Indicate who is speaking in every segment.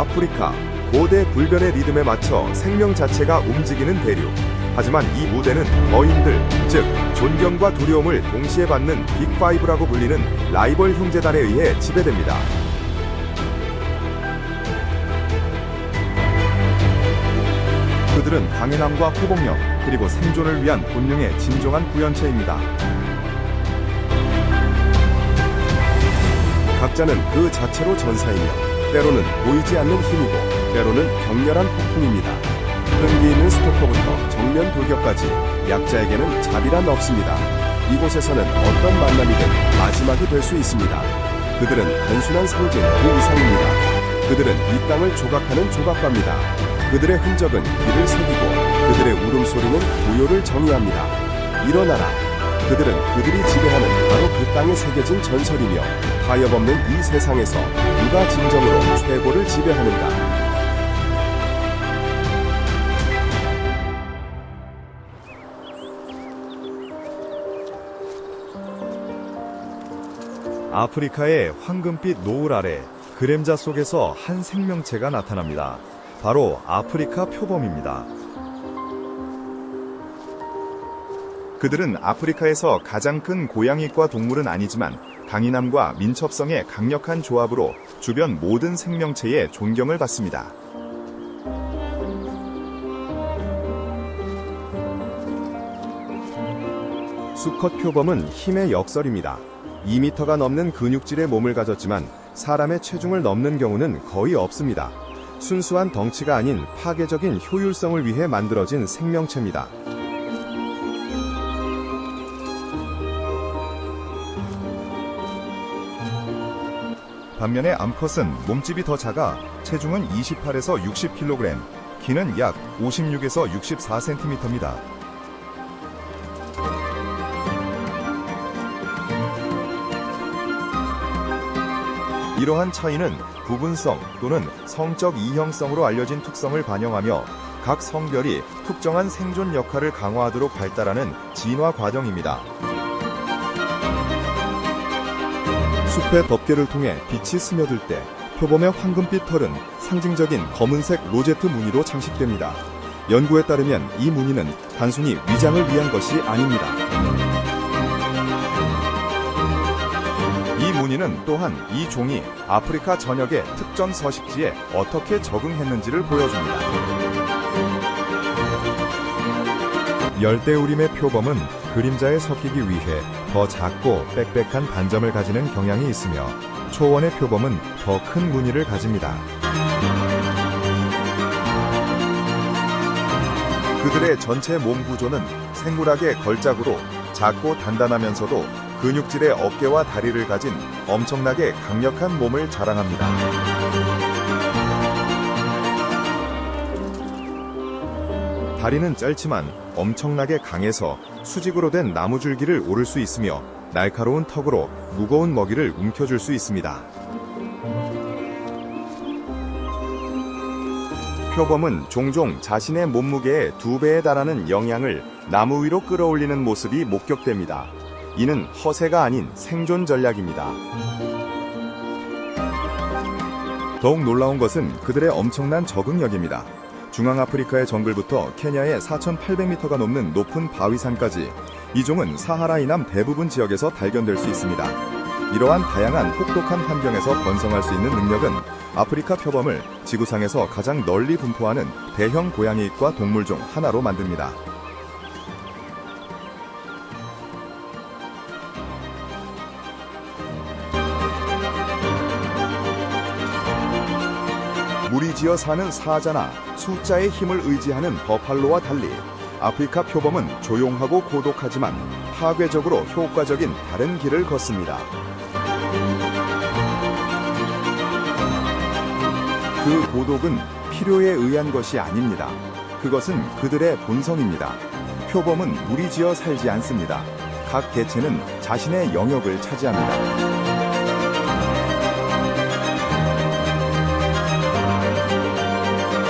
Speaker 1: 아프리카, 고대 불변의 리듬에 맞춰 생명 자체가 움직이는 대륙. 하지만 이 무대는 거인들, 즉 존경과 두려움을 동시에 받는 빅5라고 불리는 라이벌 형제단에 의해 지배됩니다. 그들은 강인함과 회복력, 그리고 생존을 위한 본능의 진정한 구현체입니다. 각자는 그 자체로 전사이며 때로는 보이지 않는 힘이고 때로는 격렬한 폭풍입니다. 끈기 있는 스토커부터 정면 돌격까지 약자에게는 자비란 없습니다. 이곳에서는 어떤 만남이든 마지막이 될 수 있습니다. 그들은 단순한 상징 그 이상입니다. 그들은 이 땅을 조각하는 조각가입니다. 그들의 흔적은 길을 새기고 그들의 울음소리는 고요를 정의합니다. 일어나라. 그들은 그들이 지배하는 바로 그 땅에 새겨진 전설이며 타협없는 이 세상에서 누가 진정으로 최고를 지배하는가. 아프리카의 황금빛 노을 아래 그림자 속에서 한 생명체가 나타납니다. 바로 아프리카 표범입니다. 그들은 아프리카에서 가장 큰 고양이과 동물은 아니지만 강인함과 민첩성의 강력한 조합으로 주변 모든 생명체의 존경을 받습니다. 수컷 표범은 힘의 역설입니다. 2m가 넘는 근육질의 몸을 가졌지만 사람의 체중을 넘는 경우는 거의 없습니다. 순수한 덩치가 아닌 파괴적인 효율성을 위해 만들어진 생명체입니다. 반면에 암컷은 몸집이 더 작아 체중은 28에서 60kg, 키는 약 56에서 64cm입니다. 이러한 차이는 부분성 또는 성적 이형성으로 알려진 특성을 반영하며 각 성별이 특정한 생존 역할을 강화하도록 발달하는 진화 과정입니다. 숲의 덮개를 통해 빛이 스며들 때 표범의 황금빛 털은 상징적인 검은색 로제트 무늬로 장식됩니다. 연구에 따르면 이 무늬는 단순히 위장을 위한 것이 아닙니다. 이 무늬는 또한 이 종이 아프리카 전역의 특정 서식지에 어떻게 적응했는지를 보여줍니다. 열대우림의 표범은 그림자에 섞이기 위해 더 작고 빽빽한 반점을 가지는 경향이 있으며 초원의 표범은 더 큰 무늬를 가집니다. 그들의 전체 몸 구조는 생물학의 걸작으로 작고 단단하면서도 근육질의 어깨와 다리를 가진 엄청나게 강력한 몸을 자랑합니다. 다리는 짧지만 엄청나게 강해서 수직으로 된 나무줄기를 오를 수 있으며 날카로운 턱으로 무거운 먹이를 움켜쥘 수 있습니다. 표범은 종종 자신의 몸무게의 2배에 달하는 영양을 나무 위로 끌어올리는 모습이 목격됩니다. 이는 허세가 아닌 생존 전략입니다. 더욱 놀라운 것은 그들의 엄청난 적응력입니다. 중앙아프리카의 정글부터 케냐의 4,800m가 넘는 높은 바위산까지 이 종은 사하라 이남 대부분 지역에서 발견될 수 있습니다. 이러한 다양한 혹독한 환경에서 번성할 수 있는 능력은 아프리카 표범을 지구상에서 가장 널리 분포하는 대형 고양이과 동물 중 하나로 만듭니다. 무리지어 사는 사자나 숫자의 힘을 의지하는 버팔로와 달리 아프리카 표범은 조용하고 고독하지만 파괴적으로 효과적인 다른 길을 걷습니다. 그 고독은 필요에 의한 것이 아닙니다. 그것은 그들의 본성입니다. 표범은 무리지어 살지 않습니다. 각 개체는 자신의 영역을 차지합니다.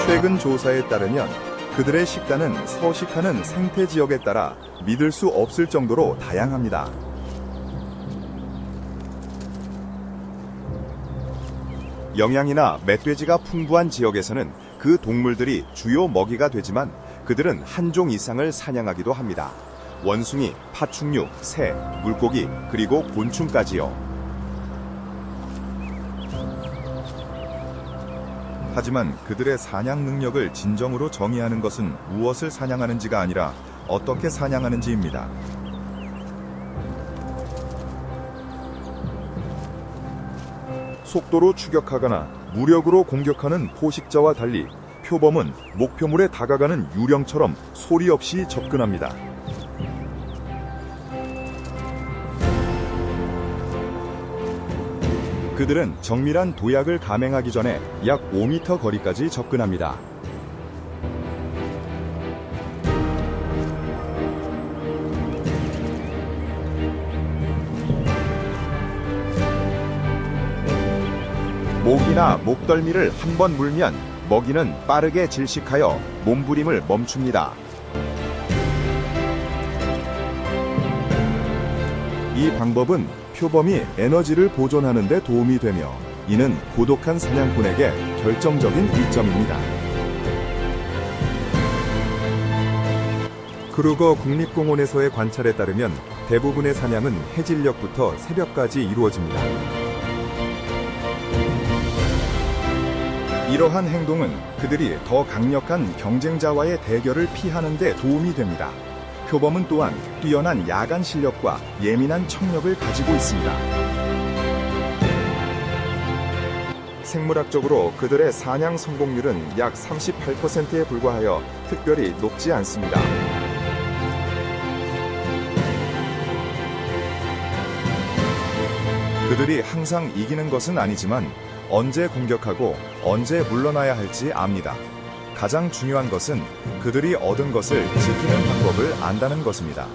Speaker 1: 최근 조사에 따르면 그들의 식단은 서식하는 생태 지역에 따라 믿을 수 없을 정도로 다양합니다. 영양이나 멧돼지가 풍부한 지역에서는 그 동물들이 주요 먹이가 되지만 그들은 한 종 이상을 사냥하기도 합니다. 원숭이, 파충류, 새, 물고기, 그리고 곤충까지요. 하지만 그들의 사냥 능력을 진정으로 정의하는 것은 무엇을 사냥하는지가 아니라 어떻게 사냥하는지입니다. 속도로 추격하거나 무력으로 공격하는 포식자와 달리 표범은 목표물에 다가가는 유령처럼 소리 없이 접근합니다. 그들은 정밀한 도약을 감행하기 전에 약 5m 거리까지 접근합니다. 목이나 목덜미를 한 번 물면 먹이는 빠르게 질식하여 몸부림을 멈춥니다. 이 방법은 표범이 에너지를 보존하는 데 도움이 되며 이는 고독한 사냥꾼에게 결정적인 이점입니다. 크루거 국립공원에서의 관찰에 따르면 대부분의 사냥은 해질녘부터 새벽까지 이루어집니다. 이러한 행동은 그들이 더 강력한 경쟁자와의 대결을 피하는 데 도움이 됩니다. 표범은 또한 뛰어난 야간 실력과 예민한 청력을 가지고 있습니다. 생물학적으로 그들의 사냥 성공률은 약 38%에 불과하여 특별히 높지 않습니다. 그들이 항상 이기는 것은 아니지만 언제 공격하고 언제 물러나야 할지 압니다. 가장 중요한 것은 그들이 얻은 것을 지키는 방법을 안다는 것입니다.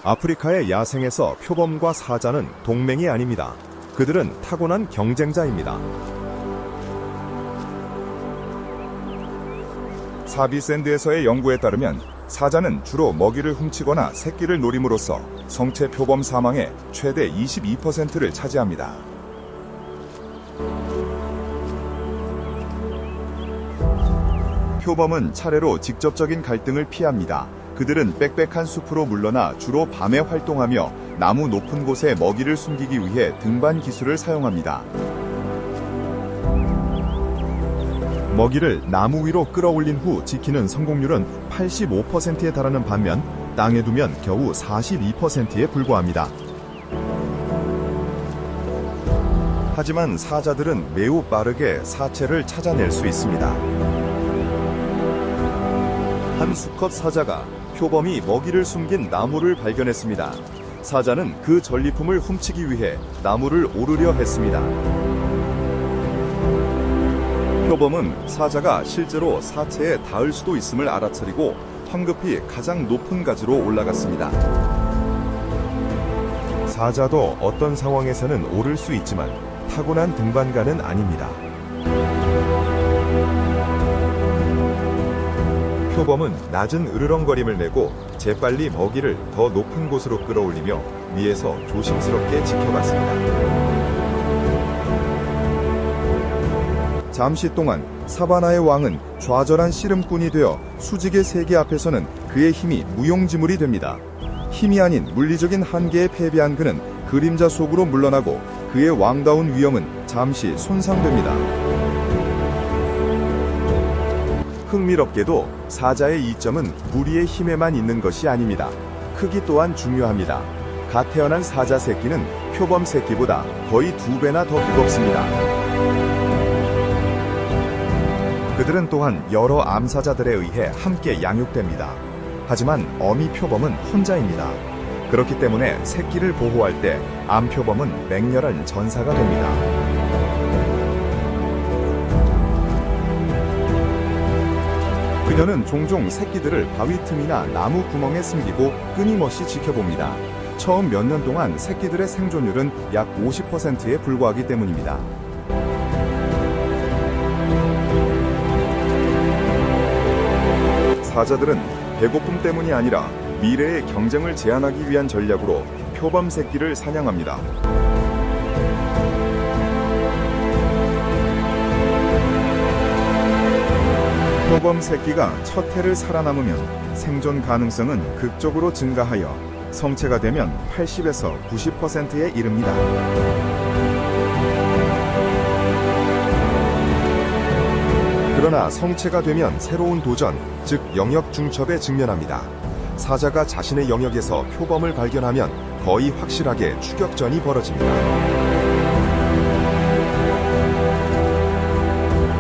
Speaker 1: 아프리카의 야생에서 표범과 사자는 동맹이 아닙니다. 그들은 타고난 경쟁자입니다. 사비샌드에서의 연구에 따르면 사자는 주로 먹이를 훔치거나 새끼를 노림으로써 성체 표범 사망의 최대 22%를 차지합니다. 표범은 차례로 직접적인 갈등을 피합니다. 그들은 빽빽한 숲으로 물러나 주로 밤에 활동하며 나무 높은 곳에 먹이를 숨기기 위해 등반 기술을 사용합니다. 먹이를 나무 위로 끌어올린 후 지키는 성공률은 85%에 달하는 반면 땅에 두면 겨우 42%에 불과합니다. 하지만 사자들은 매우 빠르게 사체를 찾아낼 수 있습니다. 한 수컷 사자가 표범이 먹이를 숨긴 나무를 발견했습니다. 사자는 그 전리품을 훔치기 위해 나무를 오르려 했습니다. 표범은 사자가 실제로 사체에 닿을 수도 있음을 알아차리고 황급히 가장 높은 가지로 올라갔습니다. 사자도 어떤 상황에서는 오를 수 있지만 타고난 등반가는 아닙니다. 표범은 낮은 으르렁거림을 내고 재빨리 먹이를 더 높은 곳으로 끌어올리며 위에서 조심스럽게 지켜갔습니다. 잠시 동안 사바나의 왕은 좌절한 씨름꾼이 되어 수직의 세계 앞에서는 그의 힘이 무용지물이 됩니다. 힘이 아닌 물리적인 한계에 패배한 그는 그림자 속으로 물러나고 그의 왕다운 위엄은 잠시 손상됩니다. 흥미롭게도 사자의 이점은 부리의 힘에만 있는 것이 아닙니다. 크기 또한 중요합니다. 갓 태어난 사자 새끼는 표범 새끼보다 거의 2배나 더 무겁습니다. 그들은 또한 여러 암사자들에 의해 함께 양육됩니다. 하지만 어미 표범은 혼자입니다. 그렇기 때문에 새끼를 보호할 때 암표범은 맹렬한 전사가 됩니다. 그녀는 종종 새끼들을 바위 틈이나 나무 구멍에 숨기고 끊임없이 지켜봅니다. 처음 몇 년 동안 새끼들의 생존율은 약 50%에 불과하기 때문입니다. 사자들은 배고픔 때문이 아니라 미래의 경쟁을 제한하기 위한 전략으로
Speaker 2: 표범 새끼를 사냥합니다. 표범 새끼가 첫 해를 살아남으면 생존 가능성은 극적으로 증가하여 성체가 되면 80에서 90%에 이릅니다. 그러나 성체가 되면 새로운 도전, 즉 영역 중첩에 직면합니다. 사자가 자신의 영역에서 표범을 발견하면 거의 확실하게 추격전이 벌어집니다.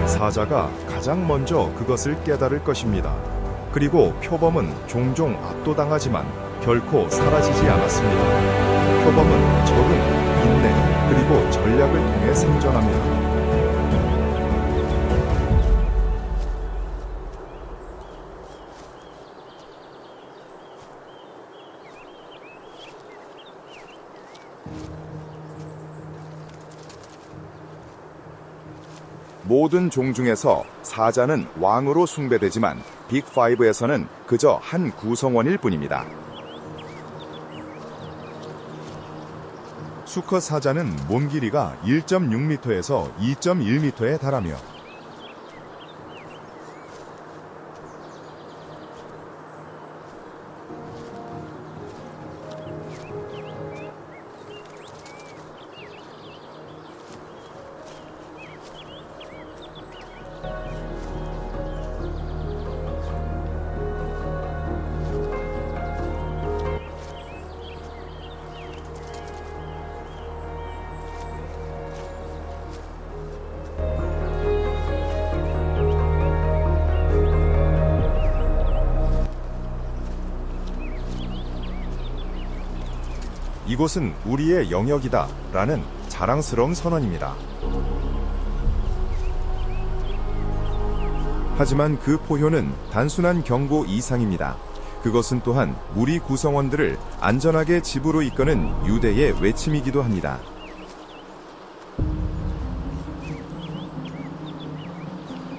Speaker 2: 사자가 가장 먼저 그것을 깨달을 것입니다. 그리고 표범은 종종 압도당하지만 결코 사라지지 않았습니다. 표범은 적응, 인내, 그리고 전략을 통해 생존합니다. 모든 종 중에서 사자는 왕으로 숭배되지만 빅5에서는 그저 한 구성원일 뿐입니다. 수컷 사자는 몸 길이가 1.6m에서 2.1m에 달하며 이곳은 우리의 영역이다 라는 자랑스러운 선언입니다. 하지만 그 포효는 단순한 경고 이상입니다. 그것은 또한 무리 구성원들을 안전하게 집으로 이끄는 유대의 외침이기도 합니다.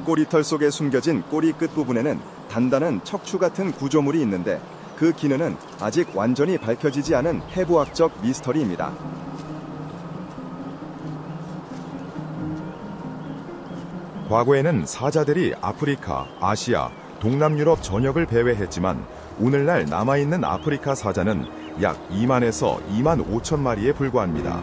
Speaker 2: 꼬리털 속에 숨겨진 꼬리 끝부분에는 단단한 척추 같은 구조물이 있는데 그 기능은 아직 완전히 밝혀지지 않은 해부학적 미스터리입니다. 과거에는 사자들이 아프리카, 아시아, 동남유럽 전역을 배회했지만 오늘날 남아있는 아프리카 사자는 약 2만에서 2만 5천 마리에 불과합니다.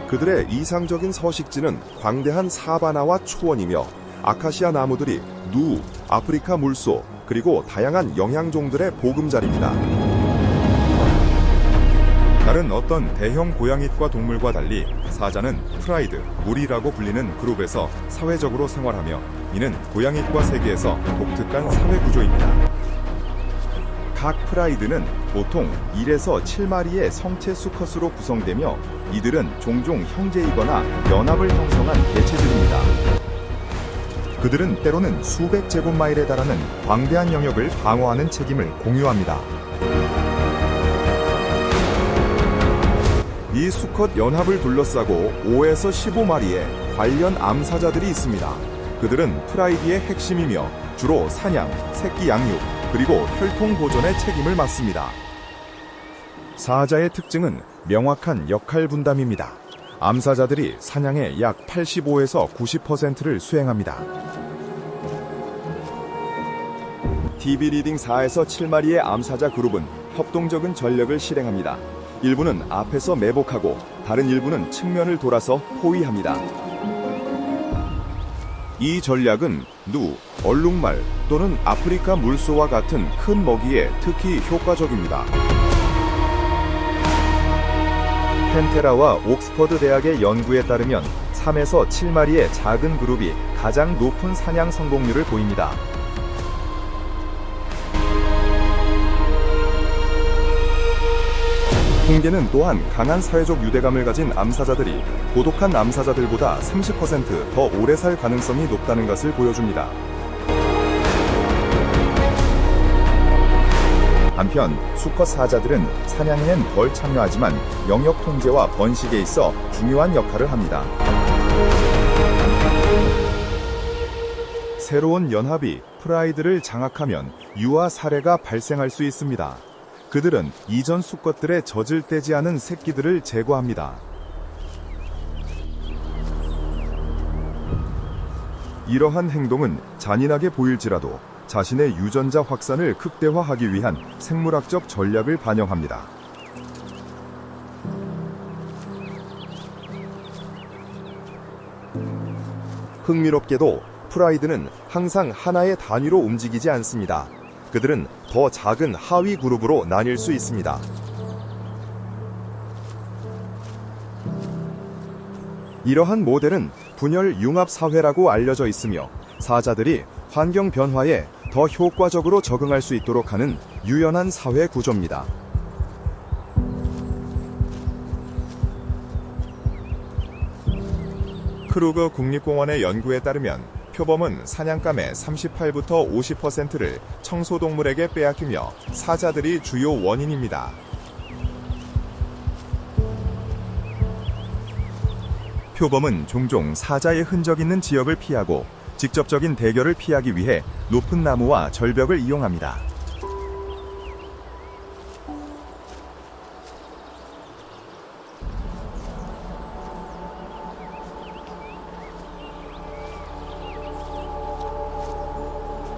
Speaker 2: 그들의 이상적인 서식지는 광대한 사바나와 초원이며 아카시아 나무들이 누, 아프리카 물소, 그리고 다양한 영양종들의 보금자리입니다. 다른 어떤 대형 고양잇과 동물과 달리 사자는 프라이드, 무리라고 불리는 그룹에서 사회적으로 생활하며 이는 고양잇과 세계에서 독특한 사회 구조입니다. 각 프라이드는 보통 1에서 7마리의 성체 수컷으로 구성되며 이들은 종종 형제이거나 연합을 형성한 개체들입니다. 그들은 때로는 수백 제곱마일에 달하는 광대한 영역을 방어하는 책임을 공유합니다. 이 수컷 연합을 둘러싸고 5에서 15마리의 관련 암사자들이 있습니다. 그들은 프라이드의 핵심이며 주로 사냥, 새끼 양육, 그리고 혈통 보존의 책임을 맡습니다. 사자의 특징은 명확한 역할 분담입니다. 암사자들이 사냥의 약 85에서 90%를 수행합니다. TV 리딩 4에서 7마리의 암사자 그룹은 협동적인 전략을 실행합니다. 일부는 앞에서 매복하고 다른 일부는 측면을 돌아서 포위합니다. 이 전략은 누, 얼룩말 또는 아프리카 물소와 같은 큰 먹이에 특히 효과적입니다. 펜테라와 옥스퍼드 대학의 연구에 따르면 3에서 7마리의 작은 그룹이 가장 높은 사냥 성공률을 보입니다. 통계는 또한 강한 사회적 유대감을 가진 암사자들이 고독한 암사자들보다 30% 더 오래 살 가능성이 높다는 것을 보여줍니다. 한편 수컷 사자들은 사냥에는 덜 참여하지만 영역 통제와 번식에 있어 중요한 역할을 합니다. 새로운 연합이 프라이드를 장악하면 유아 살해가 발생할 수 있습니다. 그들은 이전 수컷들의 젖을 떼지 않은 새끼들을 제거합니다. 이러한 행동은 잔인하게 보일지라도 자신의 유전자 확산을 극대화하기 위한 생물학적 전략을 반영합니다.
Speaker 1: 흥미롭게도 프라이드는 항상 하나의 단위로 움직이지 않습니다. 그들은 더 작은 하위 그룹으로 나뉠 수 있습니다. 이러한 모델은 분열 융합 사회라고 알려져 있으며 사자들이 환경 변화에 더 효과적으로 적응할 수 있도록 하는 유연한 사회 구조입니다.
Speaker 2: 크루거 국립공원의 연구에 따르면 표범은 사냥감의 38부터 50%를 청소동물에게 빼앗기며 사자들이 주요 원인입니다. 표범은 종종 사자의 흔적 있는 지역을 피하고 직접적인 대결을 피하기 위해 높은 나무와 절벽을 이용합니다.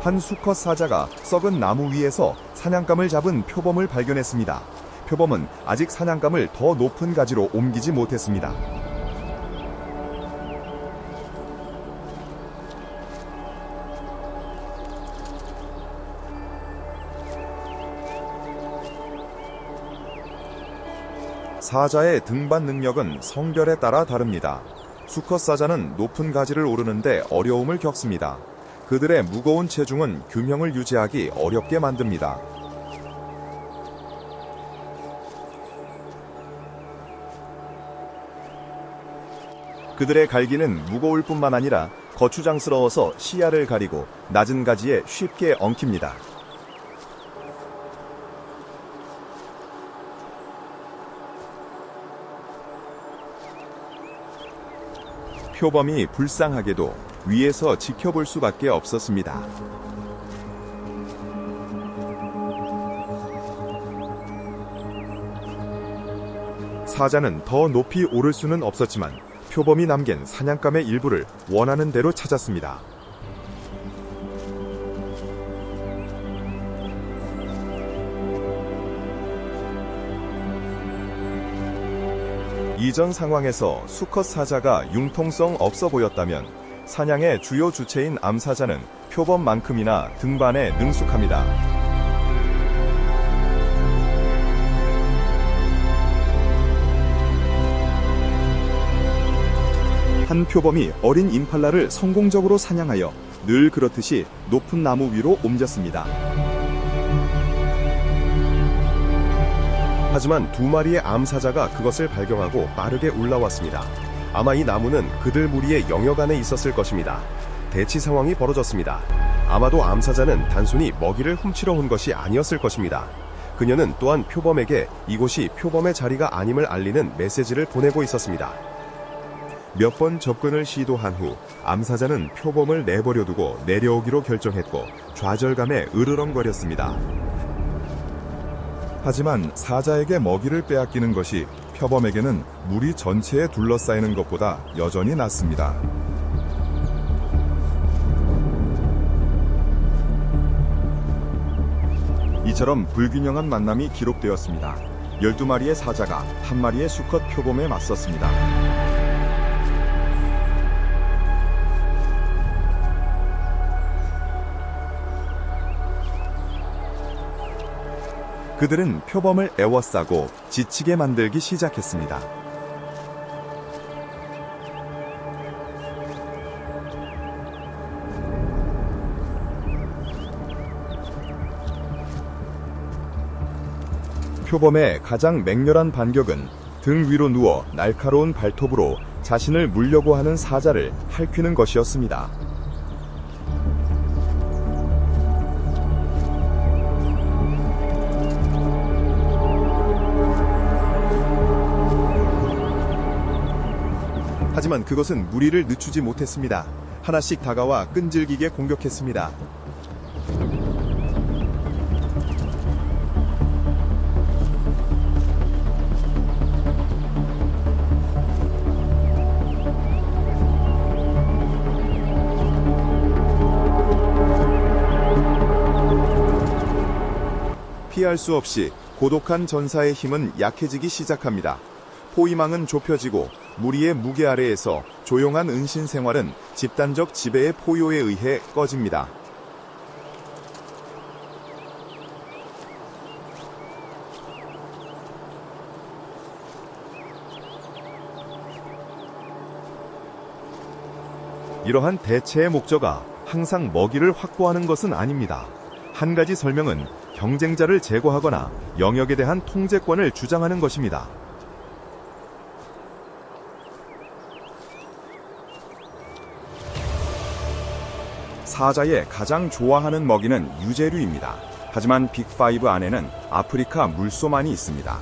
Speaker 2: 한 수컷 사자가 썩은 나무 위에서 사냥감을 잡은 표범을 발견했습니다. 표범은 아직 사냥감을 더 높은 가지로 옮기지 못했습니다. 사자의 등반 능력은 성별에 따라 다릅니다. 수컷 사자는 높은 가지를 오르는데 어려움을 겪습니다. 그들의 무거운 체중은 균형을 유지하기 어렵게 만듭니다.
Speaker 1: 그들의 갈기는 무거울 뿐만 아니라 거추장스러워서 시야를 가리고 낮은 가지에 쉽게 엉킵니다. 표범이 불쌍하게도 위에서 지켜볼 수밖에 없었습니다.
Speaker 2: 사자는 더 높이 오를 수는 없었지만 표범이 남긴 사냥감의 일부를 원하는 대로 찾았습니다.
Speaker 1: 이전 상황에서 수컷 사자가 융통성 없어 보였다면 사냥의 주요 주체인 암사자는 표범만큼이나 등반에 능숙합니다. 한 표범이 어린 임팔라를 성공적으로 사냥하여 늘 그렇듯이 높은 나무 위로 옮겼습니다. 하지만 두 마리의 암사자가 그것을 발견하고 빠르게 올라왔습니다. 아마 이 나무는 그들 무리의 영역 안에 있었을 것입니다. 대치 상황이 벌어졌습니다. 아마도 암사자는 단순히 먹이를 훔치러 온 것이 아니었을 것입니다. 그녀는 또한 표범에게 이곳이 표범의 자리가 아님을 알리는 메시지를 보내고 있었습니다.
Speaker 2: 몇 번 접근을 시도한 후 암사자는 표범을 내버려 두고 내려오기로 결정했고 좌절감에 으르렁거렸습니다. 하지만 사자에게 먹이를 빼앗기는 것이 표범에게는 무리 전체에 둘러싸이는 것보다 여전히 낫습니다. 이처럼 불균형한 만남이 기록되었습니다. 12마리의 사자가 한 마리의 수컷 표범에 맞섰습니다.
Speaker 1: 그들은 표범을 애워싸고 지치게 만들기 시작했습니다. 표범의 가장 맹렬한 반격은 등 위로 누워 날카로운 발톱으로 자신을 물려고 하는 사자를 핥히는 것이었습니다. 하지만 그것은 무리를 늦추지 못했습니다. 하나씩 다가와 끈질기게 공격했습니다. 피할 수 없이 고독한 전사의 힘은 약해지기 시작합니다. 포위망은 좁혀지고 무리의 무게 아래에서 조용한 은신 생활은 집단적 지배의 포효에 의해 꺼집니다. 이러한 대체의 목적가 항상 먹이를 확보하는 것은 아닙니다. 한 가지 설명은 경쟁자를 제거하거나 영역에 대한 통제권을 주장하는 것입니다. 사자의 가장 좋아하는 먹이는 유제류입니다. 하지만 빅5 안에는 아프리카 물소만이 있습니다.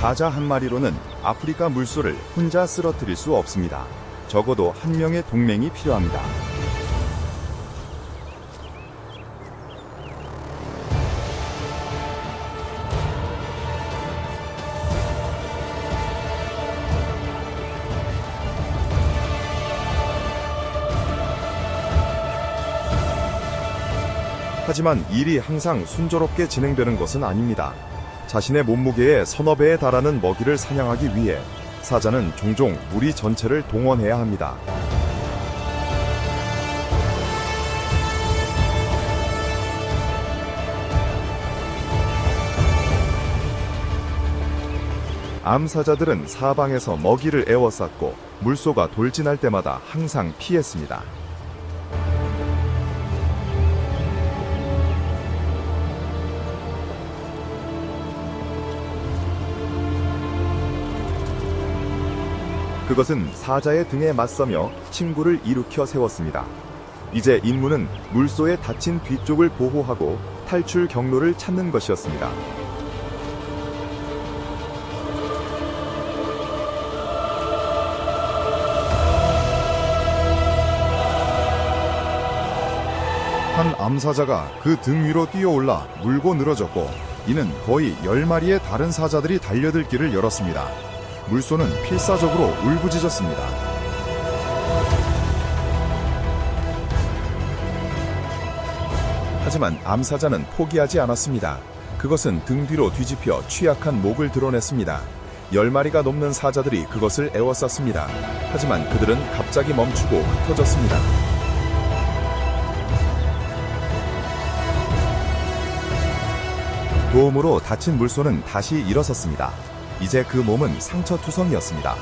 Speaker 1: 사자 한 마리로는 아프리카 물소를 혼자 쓰러뜨릴 수 없습니다. 적어도 한 명의 동맹이 필요합니다. 하지만 일이 항상 순조롭게 진행되는 것은 아닙니다. 자신의 몸무게의 서너 배에 달하는 먹이를 사냥하기 위해 사자는 종종 무리 전체를 동원해야 합니다. 암사자들은 사방에서 먹이를 에워쌌고 물소가 돌진할 때마다 항상 피했습니다. 그것은 사자의 등에 맞서며 친구를 일으켜 세웠습니다. 이제 임무는 물소의 다친 뒤쪽을 보호하고 탈출 경로를 찾는 것이었습니다. 한 암사자가 그 등 위로 뛰어올라 물고 늘어졌고, 이는 거의 10마리의 다른 사자들이 달려들 길을 열었습니다. 물소는 필사적으로 울부짖었습니다. 하지만 암사자는 포기하지 않았습니다. 그것은 등 뒤로 뒤집혀 취약한 목을 드러냈습니다. 10마리가 넘는 사자들이 그것을 에워쌌습니다. 하지만 그들은 갑자기 멈추고 흩어졌습니다. 도움으로 다친 물소는 다시 일어섰습니다. 이제 그 몸은 상처투성이었습니다.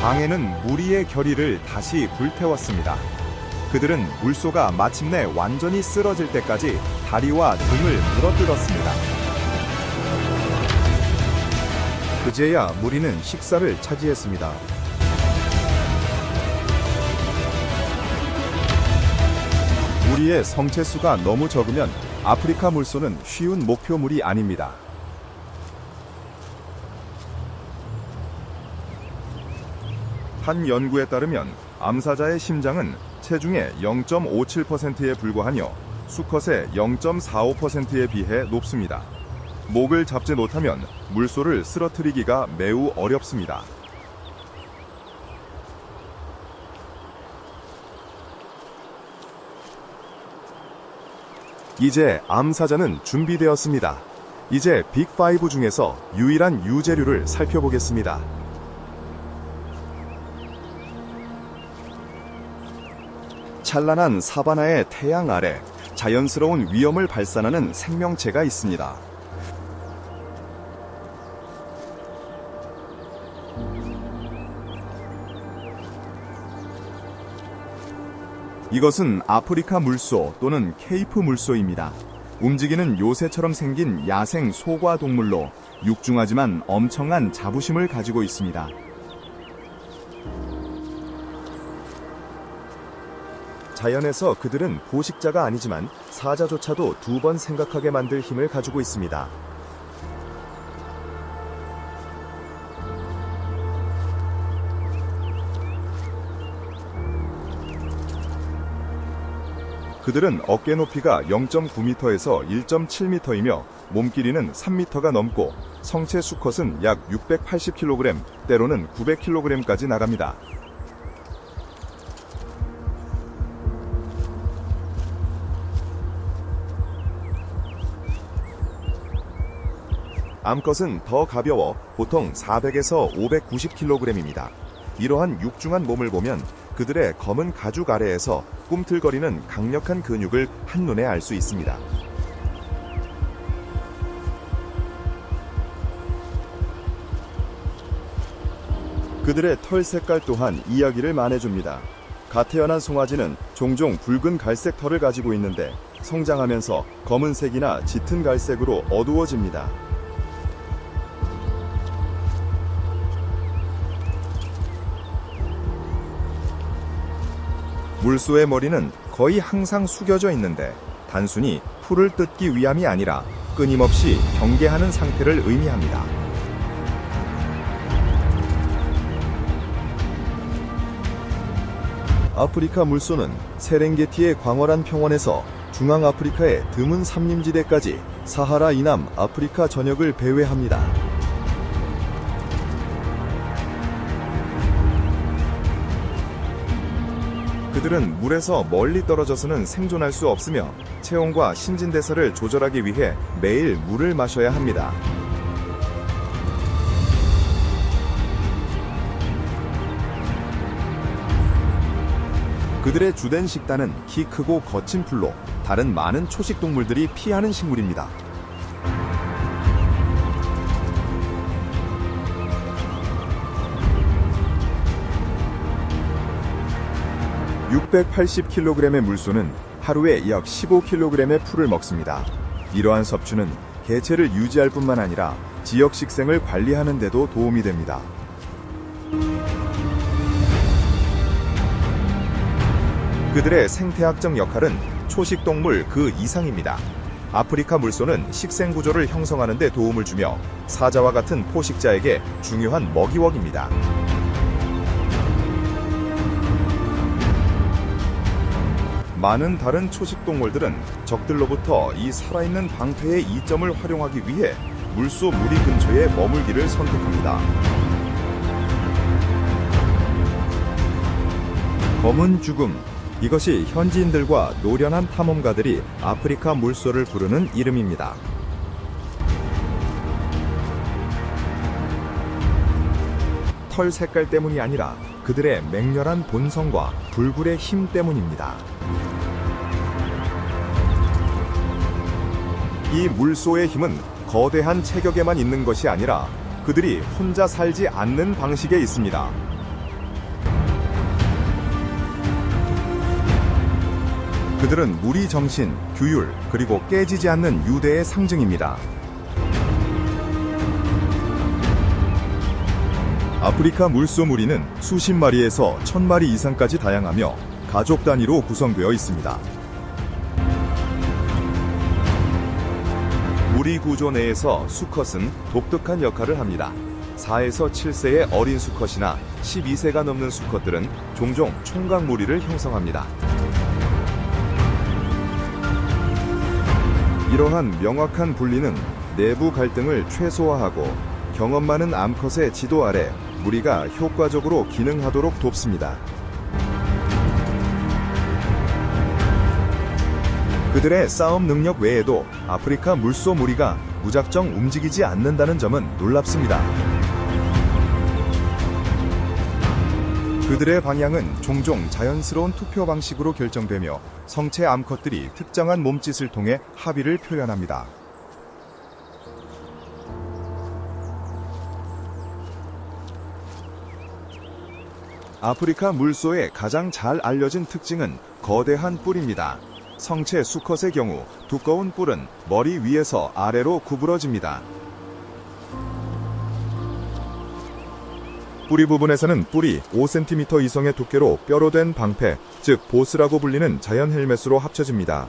Speaker 1: 방해는 무리의 결의를 다시 불태웠습니다. 그들은 물소가 마침내 완전히 쓰러질 때까지 다리와 등을 물어뜯었습니다. 그제야 무리는 식사를 차지했습니다. 무리의 성체수가 너무 적으면 아프리카 물소는 쉬운 목표물이 아닙니다. 한 연구에 따르면 암사자의 심장은 체중의 0.57%에 불과하며 수컷의 0.45%에 비해 높습니다. 목을 잡지 못하면 물소를 쓰러뜨리기가 매우 어렵습니다. 이제 암사자는 준비되었습니다. 이제 빅5 중에서 유일한 유제류를 살펴보겠습니다. 찬란한 사바나의 태양 아래 자연스러운 위험을 발산하는 생명체가 있습니다. 이것은 아프리카 물소 또는 케이프 물소입니다. 움직이는 요새처럼 생긴 야생 소과 동물로 육중하지만 엄청난 자부심을 가지고 있습니다. 자연에서 그들은 포식자가 아니지만 사자조차도 2번 생각하게 만들 힘을 가지고 있습니다.
Speaker 2: 그들은 어깨 높이가 0.9m에서 1.7m이며 몸 길이는 3m가 넘고 성체 수컷은 약 680kg, 때로는 900kg까지 나갑니다. 암컷은 더 가벼워 보통 400에서 590kg입니다. 이러한 육중한 몸을 보면 그들의 검은 가죽 아래에서 꿈틀거리는 강력한 근육을 한눈에 알 수 있습니다. 그들의 털 색깔 또한 이야기를 말해줍니다. 갓 태어난 송아지는 종종 붉은 갈색 털을 가지고 있는데 성장하면서 검은색이나 짙은 갈색으로 어두워집니다. 물소의 머리는 거의 항상 숙여져 있는데 단순히 풀을 뜯기 위함이 아니라 끊임없이 경계하는 상태를 의미합니다. 아프리카 물소는 세렝게티의 광활한 평원에서 중앙아프리카의 드문 산림지대까지 사하라 이남 아프리카 전역을 배회합니다. 그들은 물에서 멀리 떨어져서는 생존할 수 없으며 체온과 신진대사를 조절하기 위해 매일 물을 마셔야 합니다. 그들의 주된 식단은 키 크고 거친 풀로 다른 많은 초식 동물들이 피하는 식물입니다. (680kg의) 물소는 하루에 약 15kg의 풀을 먹습니다. 이러한 섭취는 개체를 유지할 뿐만 아니라 지역 식생을 관리하는 데도 도움이 됩니다. 그들의 생태학적 역할은 초식 동물 그 이상입니다. 아프리카 물소는 식생 구조를 형성하는 데 도움을 주며 사자와 같은 포식자에게 중요한 먹이웍입니다. 많은 다른 초식 동물들은 적들로부터 이 살아있는 방패의 이점을 활용하기 위해 물소 무리 근처에 머물기를 선택합니다. 검은 죽음, 이것이 현지인들과 노련한 탐험가들이 아프리카 물소를 부르는 이름입니다. 털 색깔 때문이 아니라 그들의 맹렬한 본성과 불굴의 힘 때문입니다. 이 물소의 힘은 거대한 체격에만 있는 것이 아니라 그들이 혼자 살지 않는 방식에 있습니다. 그들은 무리 정신, 규율, 그리고 깨지지 않는 유대의 상징입니다. 아프리카 물소 무리는 수십 마리에서 1000마리 이상까지 다양하며 가족 단위로 구성되어 있습니다. 무리 구조 내에서 수컷은 독특한 역할을 합니다. 4에서 7세의 어린 수컷이나 12세가 넘는 수컷들은 종종 총각 무리를 형성합니다. 이러한 명확한 분리는 내부 갈등을 최소화하고 경험 많은 암컷의 지도 아래 무리가 효과적으로 기능하도록 돕습니다. 그들의 싸움 능력 외에도 아프리카 물소 무리가 무작정 움직이지 않는다는 점은 놀랍습니다. 그들의 방향은 종종 자연스러운 투표 방식으로 결정되며 성체 암컷들이 특정한 몸짓을 통해 합의를 표현합니다. 아프리카 물소의 가장 잘 알려진 특징은 거대한 뿔입니다. 성체 수컷의 경우 두꺼운 뿔은 머리 위에서 아래로 구부러집니다. 뿌리 부분에서는 뿔이 5cm 이상의 두께로 뼈로 된 방패, 즉 보스라고 불리는 자연 헬멧으로 합쳐집니다.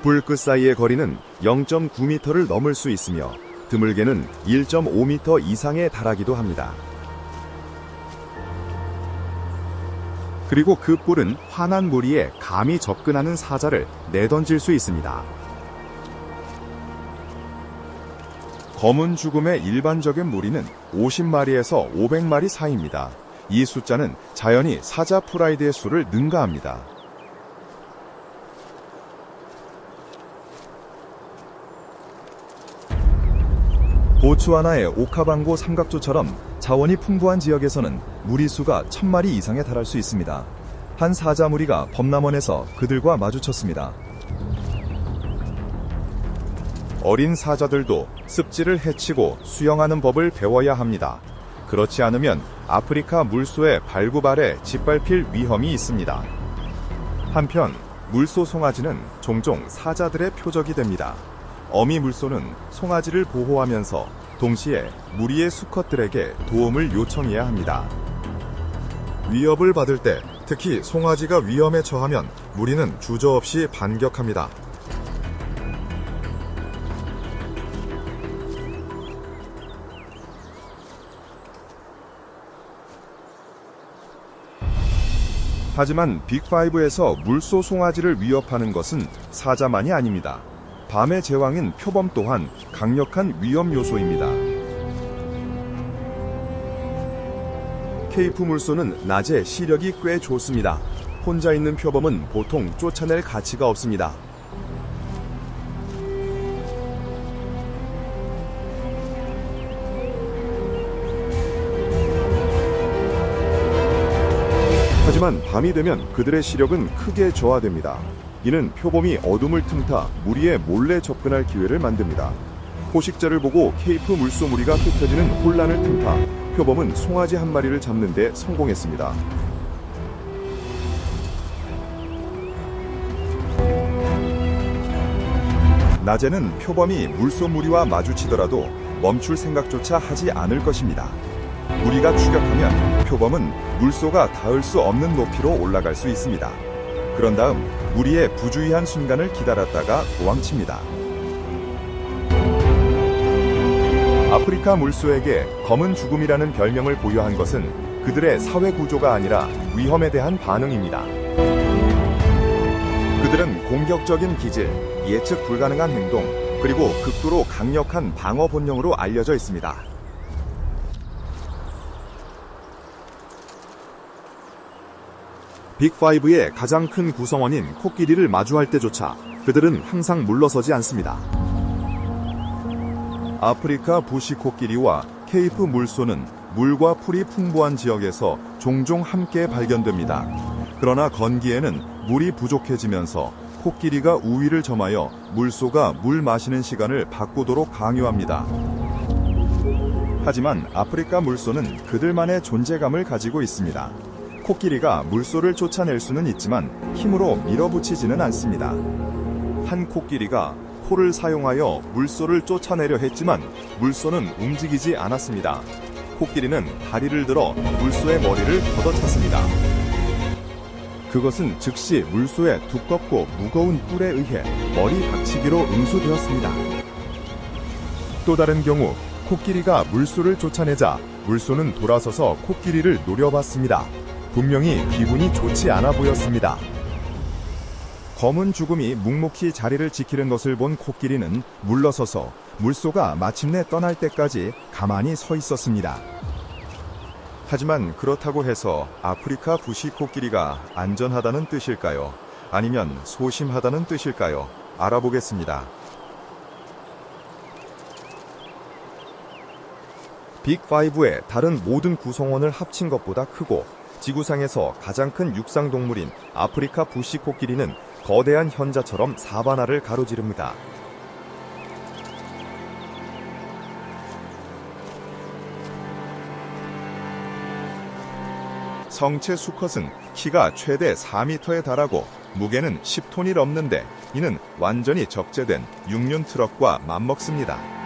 Speaker 2: 뿔 끝 사이의 거리는 0.9m를 넘을 수 있으며 드물게는 1.5m 이상에 달하기도 합니다.
Speaker 3: 그리고 그 뿔은 환한 무리에 감히 접근하는 사자를 내던질 수 있습니다.
Speaker 2: 검은 죽음의 일반적인 무리는 50마리에서 500마리 사이입니다. 이 숫자는 자연히 사자 프라이드의 수를 능가합니다. 보츠와나의 오카방고 삼각조처럼 자원이 풍부한 지역에서는 무리수가 1000마리 이상에 달할 수 있습니다. 한 사자 무리가 범람원에서 그들과 마주쳤습니다. 어린 사자들도 습지를 해치고 수영하는 법을 배워야 합니다. 그렇지 않으면 아프리카 물소의 발구발에 짓밟힐 위험이 있습니다. 한편 물소 송아지는 종종 사자들의 표적이 됩니다. 어미 물소는 송아지를 보호하면서 동시에 무리의 수컷들에게 도움을 요청해야 합니다. 위협을 받을 때 특히 송아지가 위험에 처하면 무리는 주저없이 반격합니다. 하지만 빅5에서 물소 송아지를 위협하는 것은 사자만이 아닙니다. 밤의 제왕인 표범 또한 강력한 위험 요소입니다. 케이프 물소는 낮에 시력이 꽤 좋습니다. 혼자 있는 표범은 보통 쫓아낼 가치가 없습니다. 하지만 밤이 되면 그들의 시력은 크게 저하됩니다. 이는 표범이 어둠을 틈타 무리에 몰래 접근할 기회를 만듭니다. 포식자를 보고 케이프 물소 무리가 흩어지는 혼란을 틈타 표범은 송아지 한 마리를 잡는 데 성공했습니다. 낮에는 표범이 물소 무리와 마주치더라도 멈출 생각조차 하지 않을 것입니다. 무리가 추격하면 표범은 물소가 닿을 수 없는 높이로 올라갈 수 있습니다. 그런 다음 무리의 부주의한 순간을 기다렸다가 도망칩니다. 아프리카 물소에게 검은 죽음이라는 별명을 부여한 것은 그들의 사회 구조가 아니라 위험에 대한 반응입니다. 그들은 공격적인 기질, 예측 불가능한 행동, 그리고 극도로 강력한 방어 본능으로 알려져 있습니다. 빅5의 가장 큰 구성원인 코끼리를 마주할 때조차 그들은 항상 물러서지 않습니다. 아프리카 부시 코끼리와 케이프 물소는 물과 풀이 풍부한 지역에서 종종 함께 발견됩니다. 그러나 건기에는 물이 부족해지면서 코끼리가 우위를 점하여 물소가 물 마시는 시간을 바꾸도록 강요합니다. 하지만 아프리카 물소는 그들만의 존재감을 가지고 있습니다. 코끼리가 물소를 쫓아낼 수는 있지만 힘으로 밀어붙이지는 않습니다. 한 코끼리가 코를 사용하여 물소를 쫓아내려 했지만 물소는 움직이지 않았습니다. 코끼리는 다리를 들어 물소의 머리를 걷어찼습니다. 그것은 즉시 물소의 두껍고 무거운 뿔에 의해 머리 박치기로 응수되었습니다. 또 다른 경우 코끼리가 물소를 쫓아내자 물소는 돌아서서 코끼리를 노려봤습니다. 분명히 기분이 좋지 않아 보였습니다. 검은 죽음이 묵묵히 자리를 지키는 것을 본 코끼리는 물러서서 물소가 마침내 떠날 때까지 가만히 서 있었습니다. 하지만 그렇다고 해서 아프리카 부시 코끼리가 안전하다는 뜻일까요? 아니면 소심하다는 뜻일까요? 알아보겠습니다. 빅5의 다른 모든 구성원을 합친 것보다 크고 지구상에서 가장 큰 육상동물인 아프리카 부시 코끼리는 거대한 현자처럼 사바나를 가로지릅니다. 성체 수컷은 키가 최대 4m에 달하고 무게는 10톤이 넘는데 이는 완전히 적재된 육륜 트럭과 맞먹습니다.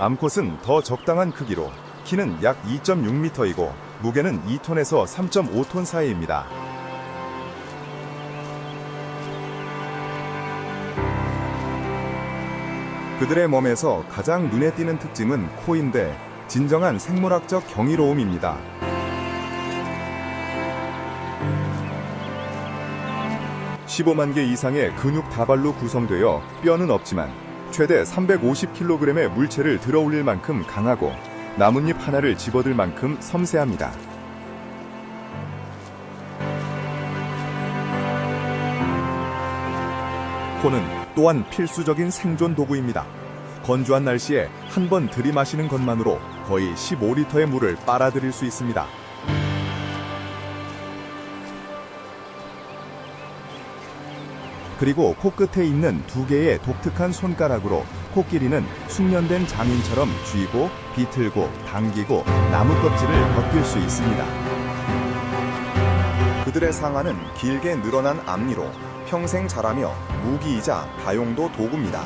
Speaker 2: 암컷은 더 적당한 크기로 키는 약 2.6m이고 무게는 2톤에서 3.5톤 사이입니다. 그들의 몸에서 가장 눈에 띄는 특징은 코인데 진정한 생물학적 경이로움입니다. (15만 개) 이상의 근육 다발로 구성되어 뼈는 없지만 최대 350kg의 물체를 들어올릴 만큼 강하고 나뭇잎 하나를 집어들 만큼 섬세합니다. 코는 또한 필수적인 생존 도구입니다. 건조한 날씨에 한 번 들이마시는 것만으로 거의 15리터의 물을 빨아들일 수 있습니다. 그리고 코끝에 있는 두 개의 독특한 손가락으로 코끼리는 숙련된 장인처럼 쥐고 비틀고 당기고 나무 껍질을 벗길 수 있습니다. 그들의 상아는 길게 늘어난 앞니로 평생 자라며 무기이자 다용도 도구입니다.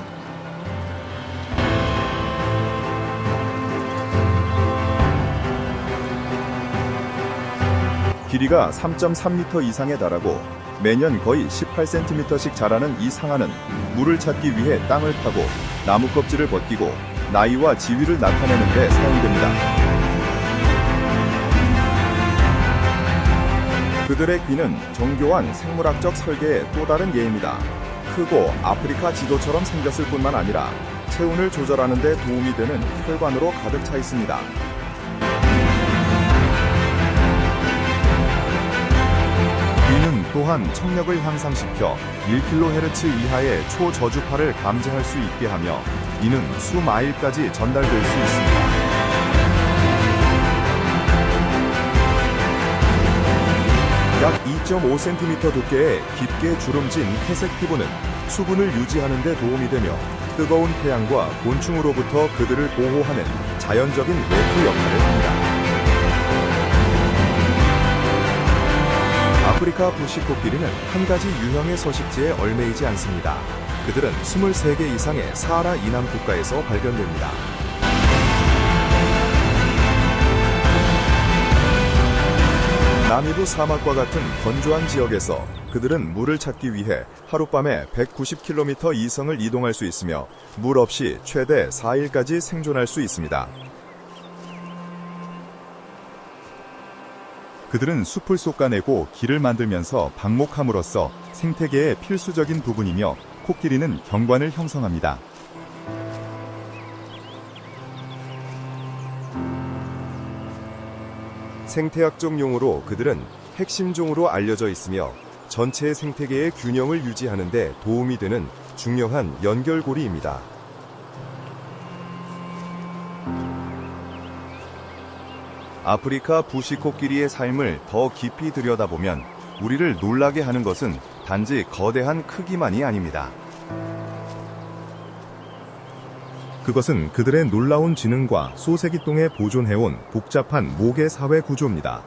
Speaker 2: 길이가 3.3m 이상에 달하고 매년 거의 18cm씩 자라는 이 상아는 물을 찾기 위해 땅을 파고 나무 껍질을 벗기고 나이와 지위를 나타내는 데 사용됩니다. 그들의 귀는 정교한 생물학적 설계의 또 다른 예입니다. 크고 아프리카 지도처럼 생겼을 뿐만 아니라 체온을 조절하는 데 도움이 되는 혈관으로 가득 차 있습니다. 귀는 또한 청력을 향상시켜 1kHz 이하의 초저주파를 감지할 수 있게 하며 이는 수마일까지 전달될 수 있습니다. 약 2.5cm 두께의 깊게 주름진 회색 피부는 수분을 유지하는 데 도움이 되며 뜨거운 태양과 곤충으로부터 그들을 보호하는 자연적인 매트 역할을 합니다. 아프리카 부시코끼리는 한 가지 유형의 서식지에 얽매이지 않습니다. 그들은 23개 이상의 사하라 이남 국가에서 발견됩니다. 나미부 사막과 같은 건조한 지역에서 그들은 물을 찾기 위해 하룻밤에 190km 이상을 이동할 수 있으며 물 없이 최대 4일까지 생존할 수 있습니다. 그들은 숲을 솎아내고 길을 만들면서 방목함으로써 생태계의 필수적인 부분이며 코끼리는 경관을 형성합니다. 생태학적 용어로 그들은 핵심종으로 알려져 있으며 전체 생태계의 균형을 유지하는 데 도움이 되는 중요한 연결고리입니다. 아프리카 부시코끼리의 삶을 더 깊이 들여다보면 우리를 놀라게 하는 것은 단지 거대한 크기만이 아닙니다. 그것은 그들의 놀라운 지능과 소세기 똥에 보존해온 복잡한 모계 사회 구조입니다.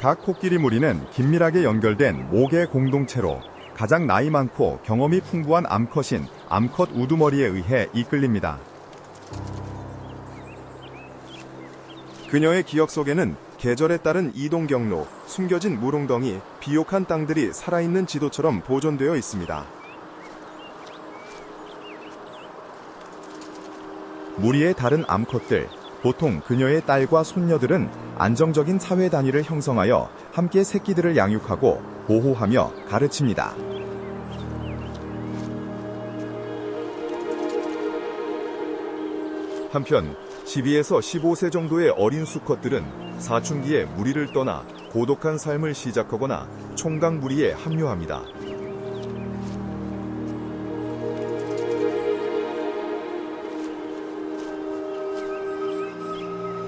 Speaker 2: 각 코끼리 무리는 긴밀하게 연결된 모계 공동체로 가장 나이 많고 경험이 풍부한 암컷인 암컷 우두머리에 의해 이끌립니다. 그녀의 기억 속에는 계절에 따른 이동 경로, 숨겨진 물웅덩이, 비옥한 땅들이 살아있는 지도처럼 보존되어 있습니다. 무리의 다른 암컷들, 보통 그녀의 딸과 손녀들은 안정적인 사회 단위를 형성하여 함께 새끼들을 양육하고 보호하며 가르칩니다. 한편 12에서 15세 정도의 어린 수컷들은 사춘기에 무리를 떠나 고독한 삶을 시작하거나 총각 무리에 합류합니다.